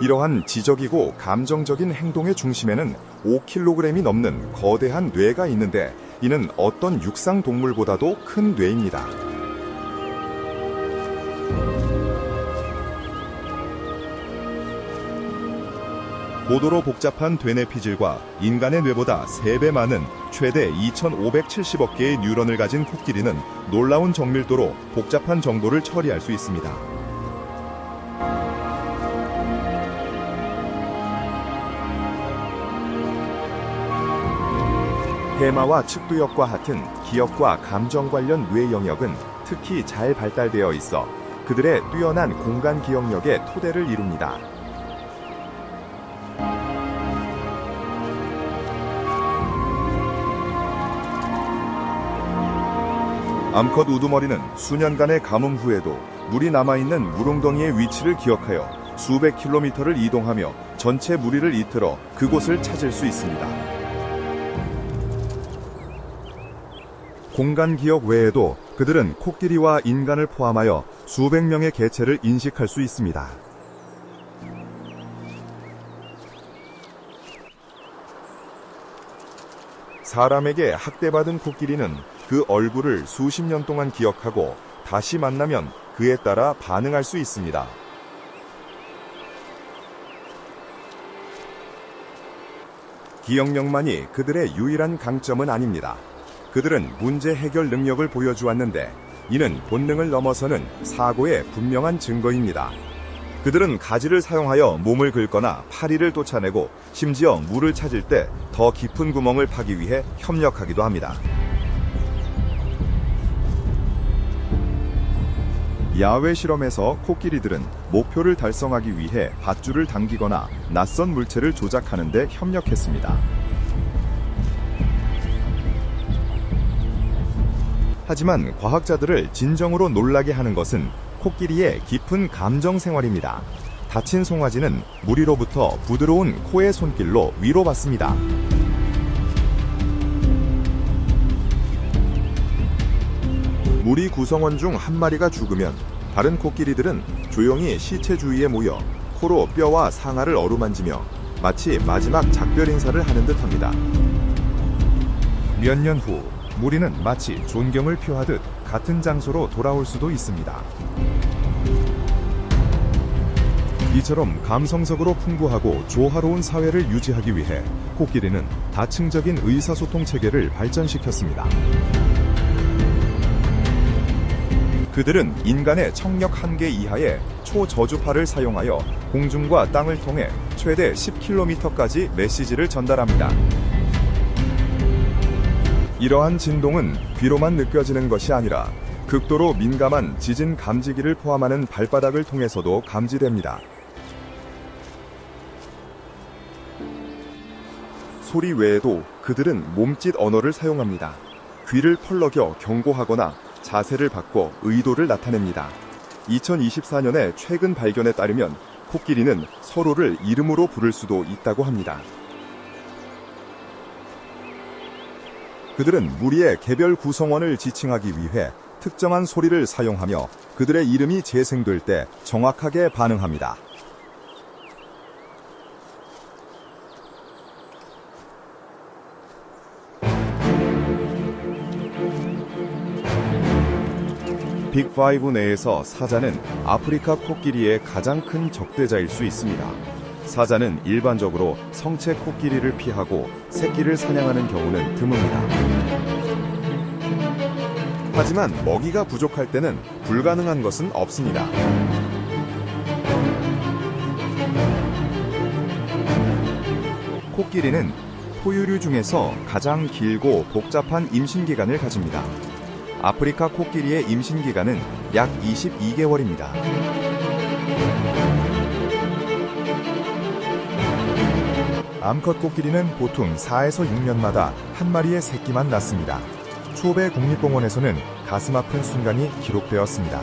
Speaker 2: 이러한 지적이고 감정적인 행동의 중심에는 5kg이 넘는 거대한 뇌가 있는데 이는 어떤 육상 동물보다도 큰 뇌입니다. 고도로 복잡한 되뇌피질과 인간의 뇌보다 3배 많은 최대 2,570억 개의 뉴런을 가진 코끼리는 놀라운 정밀도로 복잡한 정보를 처리할 수 있습니다.
Speaker 3: 해마와 측두엽과 같은 기억과 감정 관련 뇌 영역은 특히 잘 발달되어 있어 그들의 뛰어난 공간 기억력의 토대를 이룹니다. 암컷 우두머리는 수년간의 가뭄 후에도 물이 남아있는 물웅덩이의 위치를 기억하여 수백 킬로미터를 이동하며 전체 무리를 이끌어 그곳을 찾을 수 있습니다. 공간 기억 외에도 그들은 코끼리와 인간을 포함하여 수백 명의 개체를 인식할 수 있습니다. 사람에게 학대받은 코끼리는 그 얼굴을 수십 년 동안 기억하고 다시 만나면 그에 따라 반응할 수 있습니다. 기억력만이 그들의 유일한 강점은 아닙니다. 그들은 문제 해결 능력을 보여주었는데 이는 본능을 넘어서는 사고의 분명한 증거입니다. 그들은 가지를 사용하여 몸을 긁거나 파리를 쫓아내고 심지어 물을 찾을 때 더 깊은 구멍을 파기 위해 협력하기도 합니다. 야외 실험에서 코끼리들은 목표를 달성하기 위해 밧줄을 당기거나 낯선 물체를 조작하는 데 협력했습니다. 하지만 과학자들을 진정으로 놀라게 하는 것은 코끼리의 깊은 감정 생활입니다. 다친 송아지는 무리로부터 부드러운 코의 손길로 위로받습니다. 무리 구성원 중 한 마리가 죽으면 다른 코끼리들은 조용히 시체 주위에 모여 코로 뼈와 상아를 어루만지며 마치 마지막 작별 인사를 하는 듯합니다. 몇 년 후 무리는 마치 존경을 표하듯 같은 장소로 돌아올 수도 있습니다. 이처럼 감성적으로 풍부하고 조화로운 사회를 유지하기 위해 코끼리는 다층적인 의사소통 체계를 발전시켰습니다. 그들은 인간의 청력 한계 이하의 초저주파를 사용하여 공중과 땅을 통해 최대 10km까지 메시지를 전달합니다. 이러한 진동은 귀로만 느껴지는 것이 아니라 극도로 민감한 지진 감지기를 포함하는 발바닥을 통해서도 감지됩니다. 소리 외에도 그들은 몸짓 언어를 사용합니다. 귀를 펄럭여 경고하거나 자세를 바꿔 의도를 나타냅니다. 2024년의 최근 발견에 따르면 코끼리는 서로를 이름으로 부를 수도 있다고 합니다. 그들은 무리의 개별 구성원을 지칭하기 위해 특정한 소리를 사용하며 그들의 이름이 재생될 때 정확하게 반응합니다. 빅5 내에서 사자는 아프리카 코끼리의 가장 큰 적대자일 수 있습니다. 사자는 일반적으로 성체 코끼리를 피하고 새끼를 사냥하는 경우는 드뭅니다. 하지만 먹이가 부족할 때는 불가능한 것은 없습니다. 코끼리는 포유류 중에서 가장 길고 복잡한 임신기간을 가집니다. 아프리카 코끼리의 임신기간은 약 22개월입니다. 암컷 코끼리는 보통 4에서 6년마다 한 마리의 새끼만 낳습니다. 초베 국립공원에서는 가슴 아픈 순간이 기록되었습니다.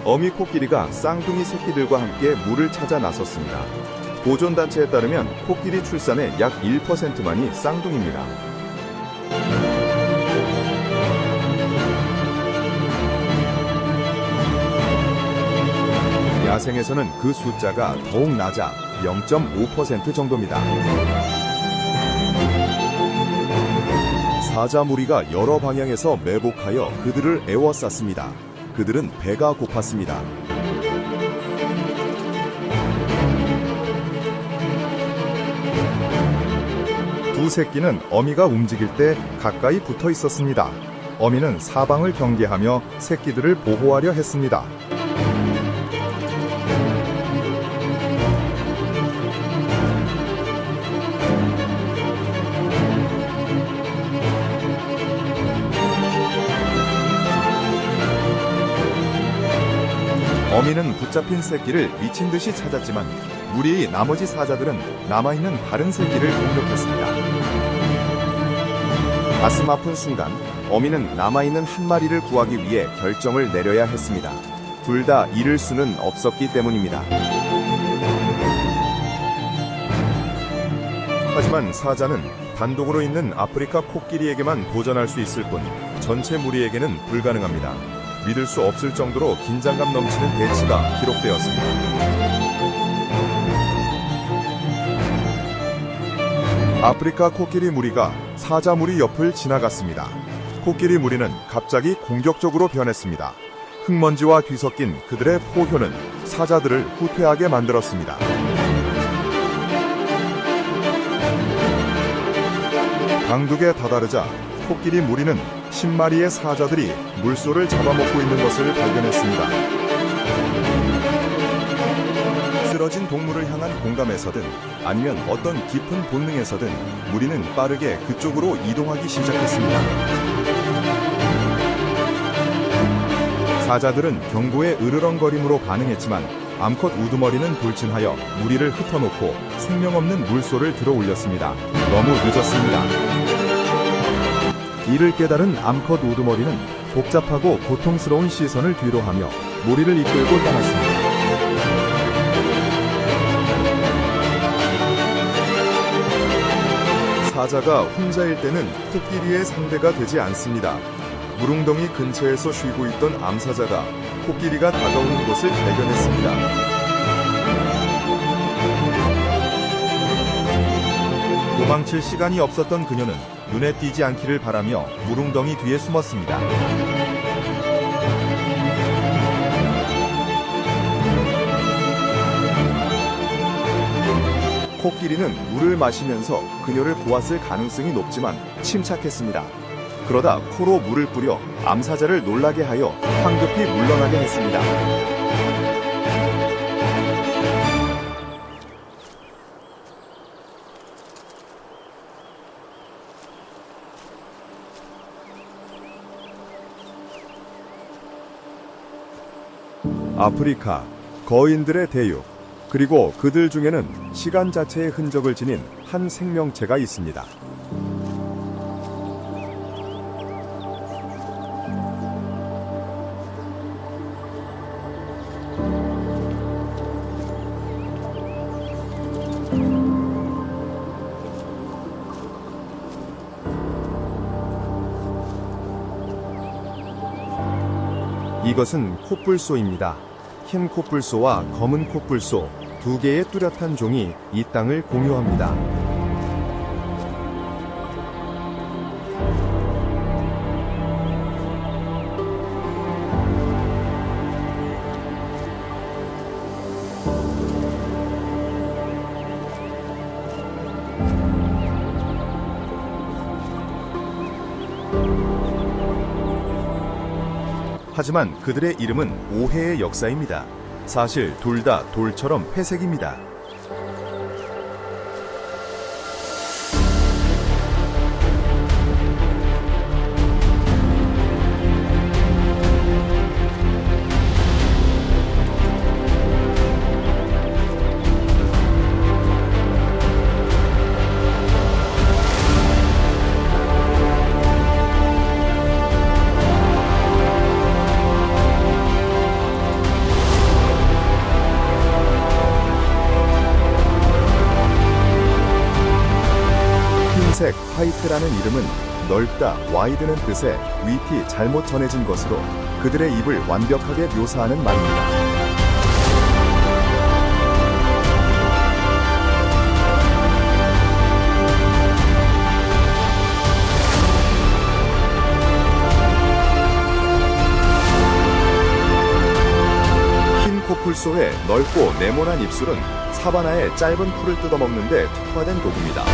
Speaker 3: 어미 코끼리가 쌍둥이 새끼들과 함께 물을 찾아 나섰습니다. 보존단체에 따르면 코끼리 출산의 약 1%만이 쌍둥이입니다. 야생에서는 그 숫자가 더욱 낮아 0.5% 정도입니다. 사자 무리가 여러 방향에서 매복하여 그들을 에워쌌습니다. 그들은 배가 고팠습니다. 두 새끼는 어미가 움직일 때 가까이 붙어 있었습니다. 어미는 사방을 경계하며 새끼들을 보호하려 했습니다. 어미는 붙잡힌 새끼를 미친 듯이 찾았지만 무리의 나머지 사자들은 남아있는 다른 새끼를 공격했습니다. 가슴 아픈 순간 어미는 남아있는 한 마리를 구하기 위해 결정을 내려야 했습니다. 둘 다 잃을 수는 없었기 때문입니다. 하지만 사자는 단독으로 있는 아프리카 코끼리에게만 도전할 수 있을 뿐 전체 무리에게는 불가능합니다. 믿을 수 없을 정도로 긴장감 넘치는 대치가 기록되었습니다. 아프리카 코끼리 무리가 사자 무리 옆을 지나갔습니다. 코끼리 무리는 갑자기 공격적으로 변했습니다. 흙먼지와 뒤섞인 그들의 포효는 사자들을 후퇴하게 만들었습니다. 강둑에 다다르자 코끼리 무리는 10마리의 사자들이 물소를 잡아먹고 있는 것을 발견했습니다. 쓰러진 동물을 향한 공감에서든 아니면 어떤 깊은 본능에서든 무리는 빠르게 그쪽으로 이동하기 시작했습니다. 사자들은 경고의 으르렁거림으로 반응했지만 암컷 우두머리는 돌진하여 무리를 흩어놓고 생명 없는 물소를 들어 올렸습니다. 너무 늦었습니다. 이를 깨달은 암컷 우두머리는 복잡하고 고통스러운 시선을 뒤로하며 무리를 이끌고 떠났습니다. 사자가 혼자일 때는 코끼리의 상대가 되지 않습니다. 무릉덩이 근처에서 쉬고 있던 암사자가 코끼리가 다가오는 것을 발견했습니다. 도망칠 시간이 없었던 그녀는 눈에 띄지 않기를 바라며 무릉덩이 뒤에 숨었습니다. 코끼리는 물을 마시면서 그녀를 보았을 가능성이 높지만 침착했습니다. 그러다 코로 물을 뿌려 암사자를 놀라게 하여 황급히 물러나게 했습니다. 아프리카, 거인들의 대륙, 그리고 그들 중에는 시간 자체의 흔적을 지닌 한 생명체가 있습니다. 이것은 코뿔소입니다. 흰 코뿔소와 검은 코뿔소 두 개의 뚜렷한 종이 이 땅을 공유합니다. 하지만 그들의 이름은 오해의 역사입니다. 사실 둘 다 돌처럼 회색입니다. 흰색 화이트라는 이름은 넓다, 와이드는 뜻의 위티 잘못 전해진 것으로 그들의 입을 완벽하게 묘사하는 말입니다. 흰 코뿔소의 넓고 네모난 입술은 사바나의 짧은 풀을 뜯어먹는 데 특화된 도구입니다.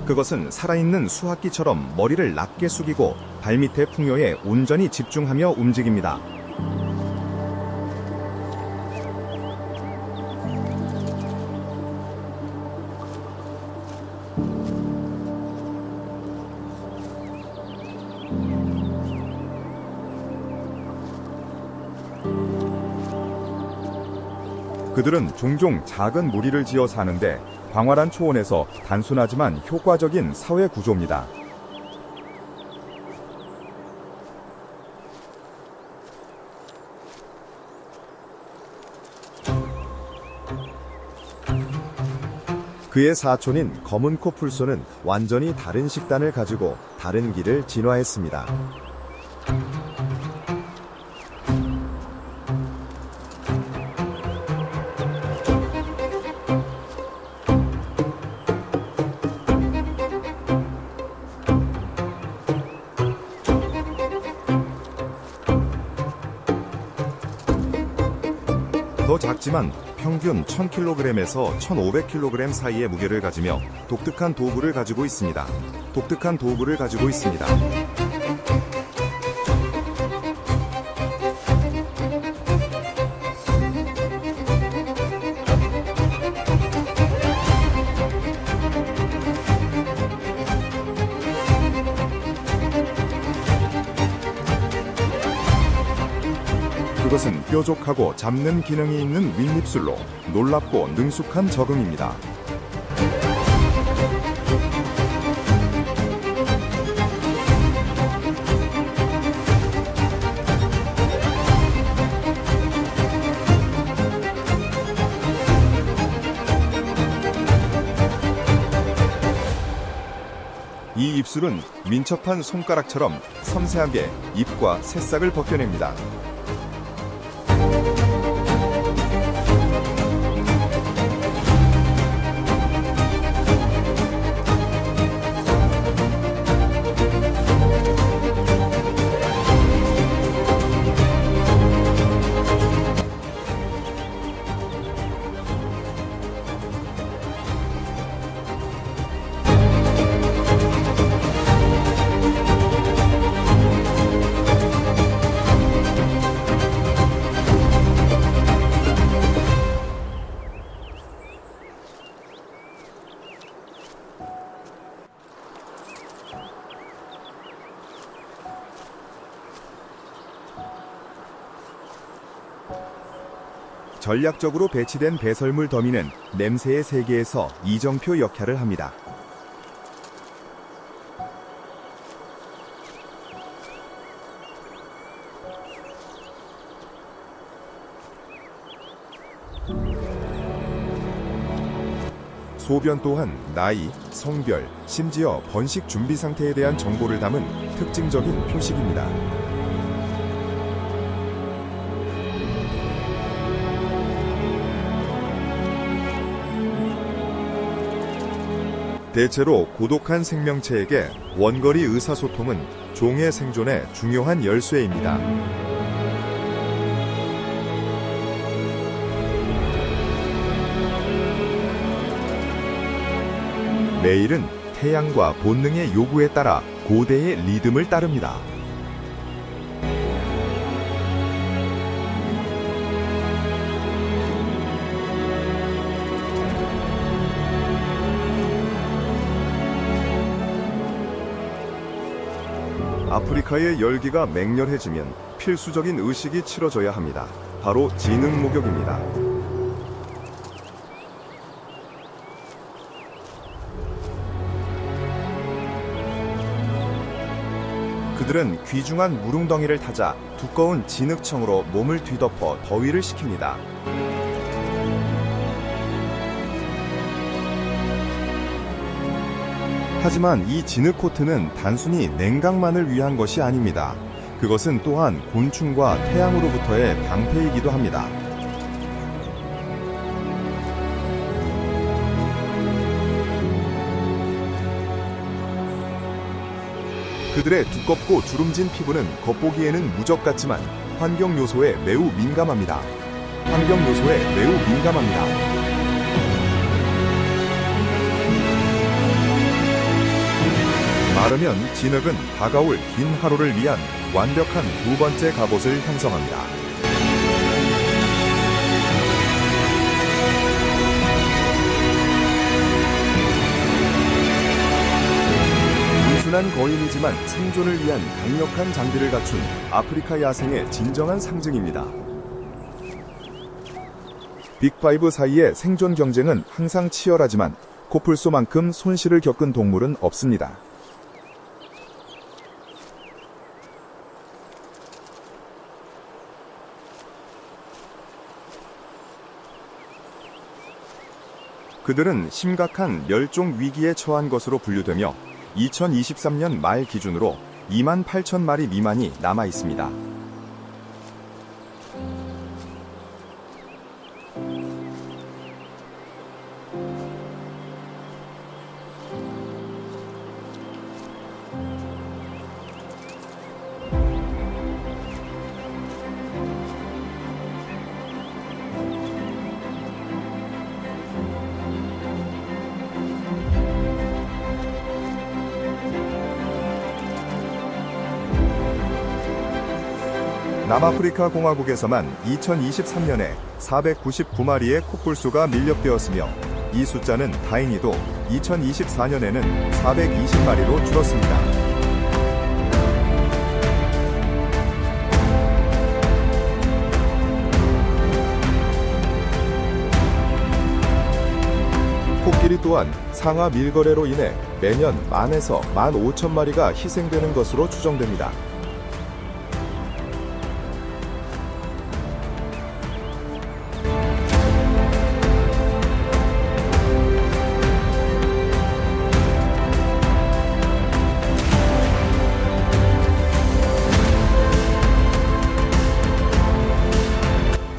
Speaker 3: 그것은 살아있는 수학기처럼 머리를 낮게 숙이고 발밑의 풍요에 온전히 집중하며 움직입니다. 그들은 종종 작은 무리를 지어 사는데 광활한 초원에서 단순하지만 효과적인 사회 구조입니다. 그의 사촌인 검은코 풀소는 완전히 다른 식단을 가지고 다른 길을 진화했습니다. 더 작지만 평균 1000kg에서 1500kg 사이의 무게를 가지며 독특한 도구를 가지고 있습니다. 그것은 뾰족하고 잡는 기능이 있는 윗입술로 놀랍고 능숙한 적응입니다. 이 입술은 민첩한 손가락처럼 섬세하게 잎과 새싹을 벗겨냅니다. 전략적으로 배치된 배설물 더미는 냄새의 세계에서 이정표 역할을 합니다. 소변 또한 나이, 성별, 심지어 번식 준비 상태에 대한 정보를 담은 특징적인 표식입니다. 대체로 고독한 생명체에게 원거리 의사소통은 종의 생존에 중요한 열쇠입니다. 매일은 태양과 본능의 요구에 따라 고대의 리듬을 따릅니다. 아프리카의 열기가 맹렬해지면 필수적인 의식이 치러져야 합니다. 바로 지능 목욕입니다. 그들은 귀중한 무릉덩이를 타자 두꺼운 진흙청으로 몸을 뒤덮어 더위를 식힙니다. 하지만 이 진흙 코트는 단순히 냉각만을 위한 것이 아닙니다. 그것은 또한 곤충과 태양으로부터의 방패이기도 합니다. 그들의 두껍고 주름진 피부는 겉보기에는 무적 같지만 환경 요소에 매우 민감합니다. 마르면 진흙은 다가올 긴 하루를 위한 완벽한 두 번째 갑옷을 형성합니다. 단순한 거인이지만 생존을 위한 강력한 장비를 갖춘 아프리카 야생의 진정한 상징입니다. 빅5 사이의 생존 경쟁은 항상 치열하지만 코뿔소만큼 손실을 겪은 동물은 없습니다. 그들은 심각한 멸종 위기에 처한 것으로 분류되며 2023년 말 기준으로 28,000마리 미만이 남아 있습니다. 남아프리카 공화국에서만 2023년에 499마리의 코뿔소가 밀렵되었으며 이 숫자는 다행히도 2024년에는 420마리로 줄었습니다. 코끼리 또한 상하 밀거래로 인해 매년 10,000에서 15,000마리가 희생되는 것으로 추정됩니다.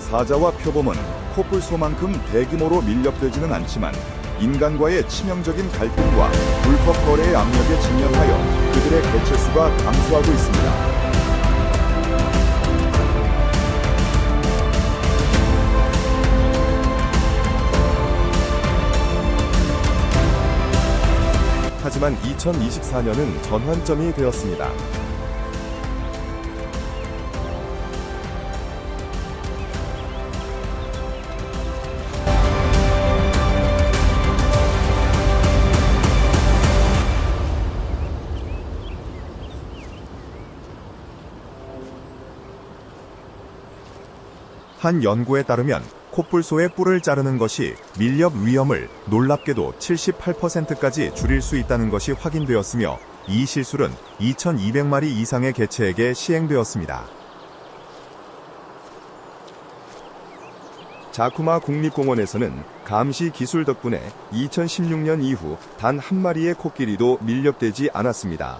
Speaker 3: 사자와 표범은 코뿔소만큼 대규모로 밀렵되지는 않지만 인간과의 치명적인 갈등과 불법 거래의 압력에 직면하여 그들의 개체수가 감소하고 있습니다. 하지만 2024년은 전환점이 되었습니다. 한 연구에 따르면 코뿔소의 뿔을 자르는 것이 밀렵 위험을 놀랍게도 78%까지 줄일 수 있다는 것이 확인되었으며 이 시술은 2,200마리 이상의 개체에게 시행되었습니다. 자쿠마 국립공원에서는 감시 기술 덕분에 2016년 이후 단 한 마리의 코끼리도 밀렵되지 않았습니다.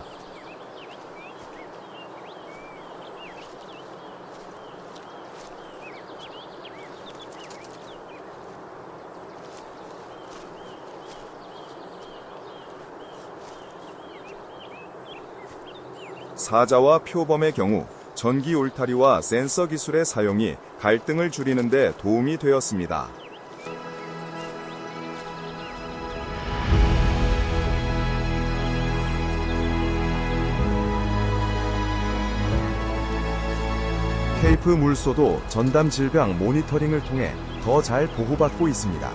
Speaker 3: 사자와 표범의 경우 전기 울타리와 센서 기술의 사용이 갈등을 줄이는 데 도움이 되었습니다. 케이프 물소도 전담 질병 모니터링을 통해 더 잘 보호받고 있습니다.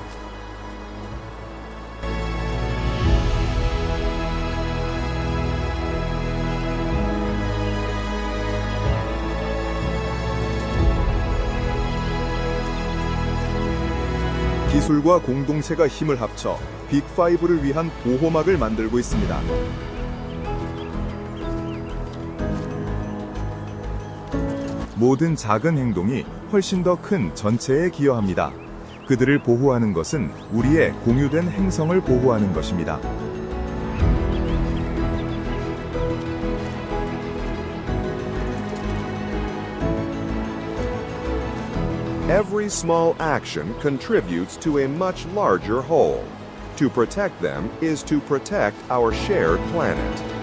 Speaker 3: 기술과 공동체가 힘을 합쳐 빅5를 위한 보호막을 만들고 있습니다. 모든 작은 행동이 훨씬 더 큰 전체에 기여합니다. 그들을 보호하는 것은 우리의 공유된 행성을 보호하는 것입니다.
Speaker 4: Every small action contributes to a much larger whole. To protect them is to protect our shared planet.